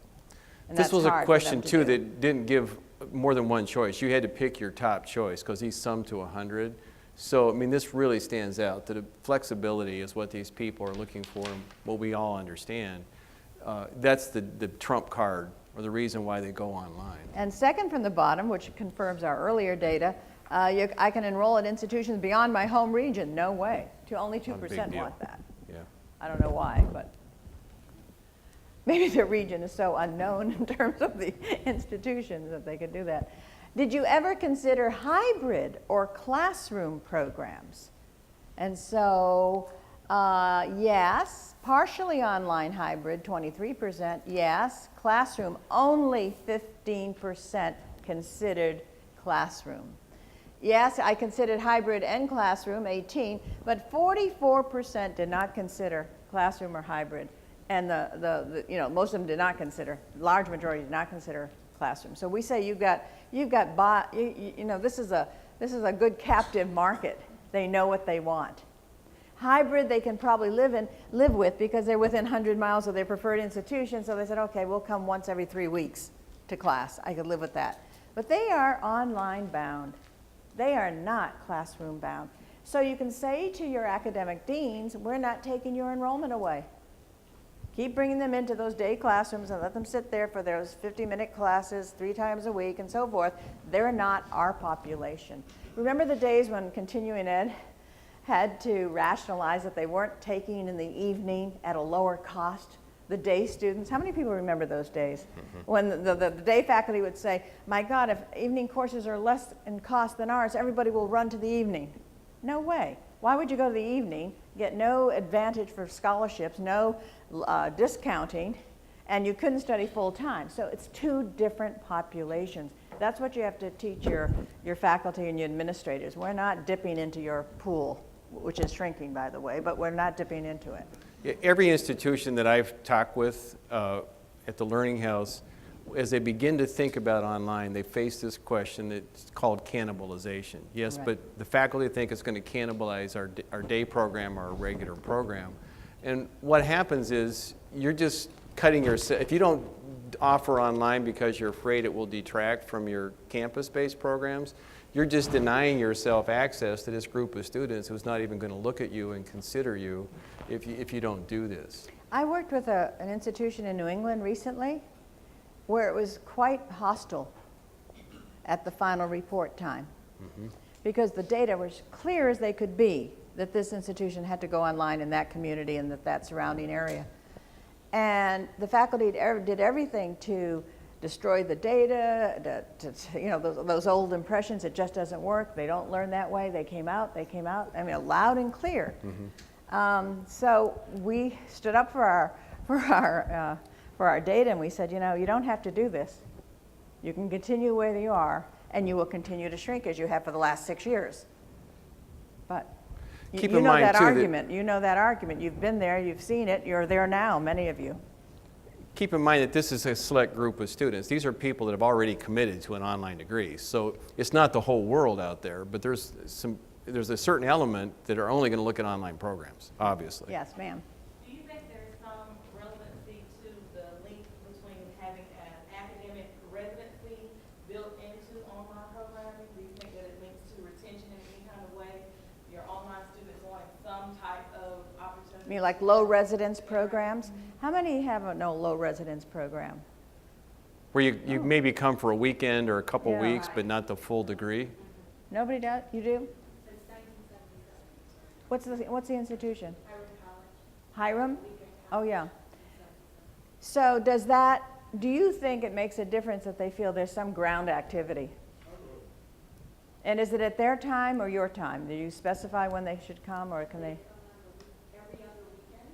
And This that's was a hard for question, them to too, do. that didn't give more than one choice. You had to pick your top choice because these sum to 100. So, I mean, this really stands out. The flexibility is what these people are looking for and what we all understand. That's the trump card or the reason why they go online. And second from the bottom, which confirms our earlier data, I can enroll at institutions beyond my home region. No way. Only Not a big 2% deal. want that. Yeah. I don't know why, but maybe their region is so unknown in terms of the institutions that they could do that. Did you ever consider hybrid or classroom programs? And so, yes, partially online hybrid, 23%, yes. Classroom, only 15% considered classroom. Yes, I considered hybrid and classroom, 18, but 44% did not consider classroom or hybrid. And most of them did not consider, large majority did not consider classroom. So we say this is a good captive market. They know what they want. Hybrid they can probably live with because they're within 100 miles of their preferred institution, so they said, okay, we'll come once every 3 weeks to class. I could live with that. But they are online bound. They are not classroom bound. So you can say to your academic deans, we're not taking your enrollment away. Keep bringing them into those day classrooms and let them sit there for those 50-minute classes 3 times a week and so forth. They're not our population. Remember the days when continuing ed had to rationalize that they weren't taking in the evening at a lower cost the day students. How many people remember those days? When the day faculty would say, my God, if evening courses are less in cost than ours, everybody will run to the evening. No way. Why would you go to the evening, get no advantage for scholarships, no discounting, and you couldn't study full time? So it's two different populations. That's what you have to teach your faculty and your administrators. We're not dipping into your pool, which is shrinking, by the way, but we're not dipping into it. Every institution that I've talked with at the Learning House, as they begin to think about online, they face this question that's called cannibalization. Yes, Right. but the faculty think it's going to cannibalize our day program or our regular program. And what happens is you're just cutting yourself. If you don't offer online because you're afraid it will detract from your campus-based programs, you're just denying yourself access to this group of students who's not even going to look at you and consider you if you don't do this. I worked with an institution in New England recently where it was quite hostile at the final report time because the data was clear as they could be that this institution had to go online in that community and that surrounding area. And the faculty did everything to destroy the data, those old impressions, it just doesn't work, they don't learn that way, they came out, I mean, loud and clear. So we stood up for our data and we said, you don't have to do this. You can continue where you are and you will continue to shrink as you have for the last 6 years. But Keep you in know mind, that too, that- argument. You know that argument. You've been there, you've seen it, you're there now, many of you. Keep in mind that this is a select group of students. These are people that have already committed to an online degree. So it's not the whole world out there, but there's a certain element that are only going to look at online programs, obviously. Yes, ma'am. Do you think there's some relevancy to the link between having an academic residency built into online programming? Do you think that it links to retention in any kind of way? Your online students wanting some type of opportunity? I mean, like low residence programs? How many have a no low residence program? Where you maybe come for a weekend or a couple Yeah. weeks, but not the full degree. Nobody does? You do? Since 1977, What's the institution? Howard College. Hiram? Oh, yeah. So do you think it makes a difference that they feel there's some ground activity? And is it at their time or your time? Do you specify when they should come, or can they? Every other weekend.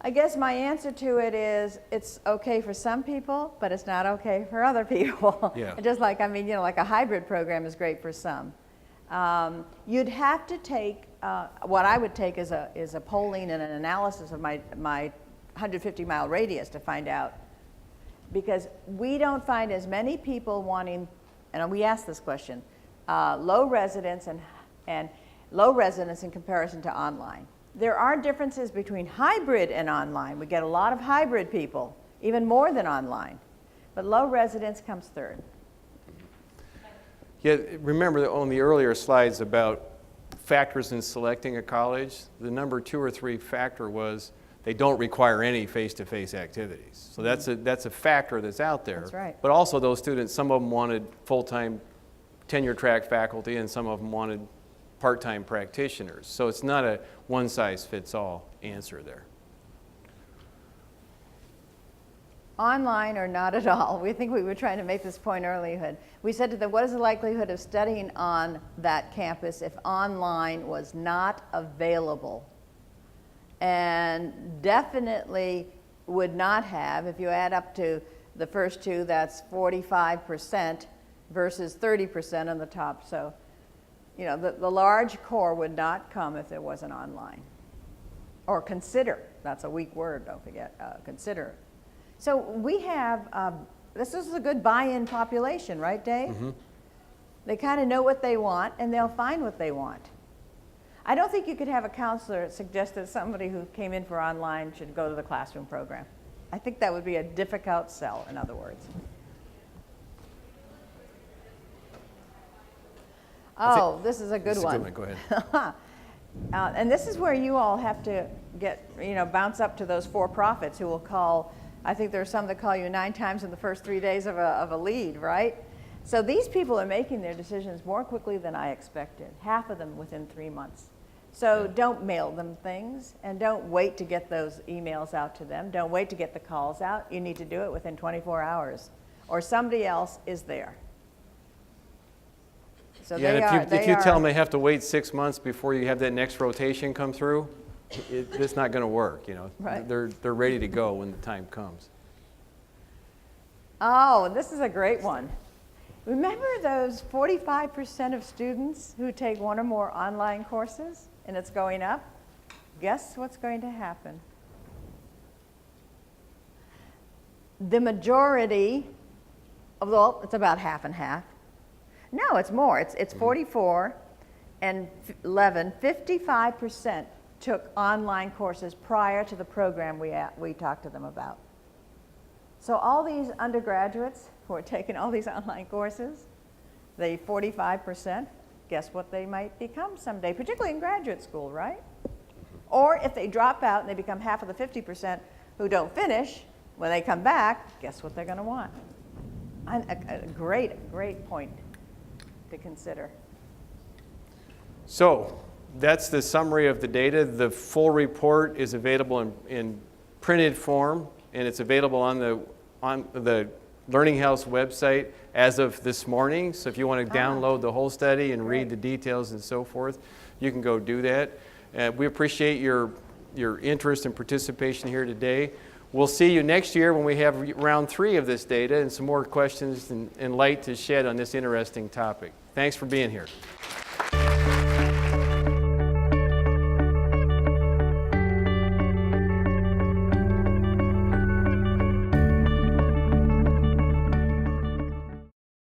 I guess my answer to it is it's okay for some people, but it's not okay for other people. Yeah. Just like, like a hybrid program is great for some. You'd have to take, what I would take is a polling and an analysis of my 150-mile radius to find out. Because we don't find as many people wanting, and we ask this question, low residence and low residence in comparison to online. There are differences between hybrid and online. We get a lot of hybrid people, even more than online. But low residence comes third. Yeah, remember on the earlier slides about factors in selecting a college, the number 2 or 3 factor was they don't require any face-to-face activities. So that's a factor that's out there. That's right. But also those students, some of them wanted full-time tenure-track faculty and some of them wanted part-time practitioners. So it's not a one-size-fits-all answer there. Online or not at all. We think we were trying to make this point earlier. We said to them, what is the likelihood of studying on that campus if online was not available? And definitely would not have, if you add up to the first two, that's 45% versus 30% on the top. So, the large core would not come if it wasn't online. Or consider, that's a weak word, don't forget, consider. So we have, this is a good buy-in population, right, Dave? Mm-hmm. They kind of know what they want, and they'll find what they want. I don't think you could have a counselor suggest that somebody who came in for online should go to the classroom program. I think that would be a difficult sell, in other words. Oh, this is a good This is a one. good one. Go ahead. And this is where you all have to get, bounce up to those for-profits who will call. I think there are some that call you 9 times in the first 3 days of a lead, right? So these people are making their decisions more quickly than I expected, half of them within 3 months. So don't mail them things, and don't wait to get those emails out to them. Don't wait to get the calls out. You need to do it within 24 hours, or somebody else is there. So Yeah, they and are. if you tell them they have to wait 6 months before you have that next rotation come through, it's not going to work, you know. Right. They're ready to go when the time comes. Oh, this is a great one. Remember those 45% of students who take one or more online courses, and it's going up? Guess what's going to happen? The majority of the, well, it's about half and half. No, it's more. It's 44 and 11. 55% took online courses prior to the program we talked to them about. So all these undergraduates who are taking all these online courses, the 45%, guess what they might become someday, particularly in graduate school, right? Or if they drop out and they become half of the 50% who don't finish, when they come back, guess what they're going to want? A great point to consider. So that's the summary of the data. The full report is available in printed form, and it's available on the Learning House website as of this morning. So if you want to download the whole study and read the details and so forth, you can go do that. We appreciate your interest and participation here today. We'll see you next year when we have round 3 of this data and some more questions and light to shed on this interesting topic. Thanks for being here.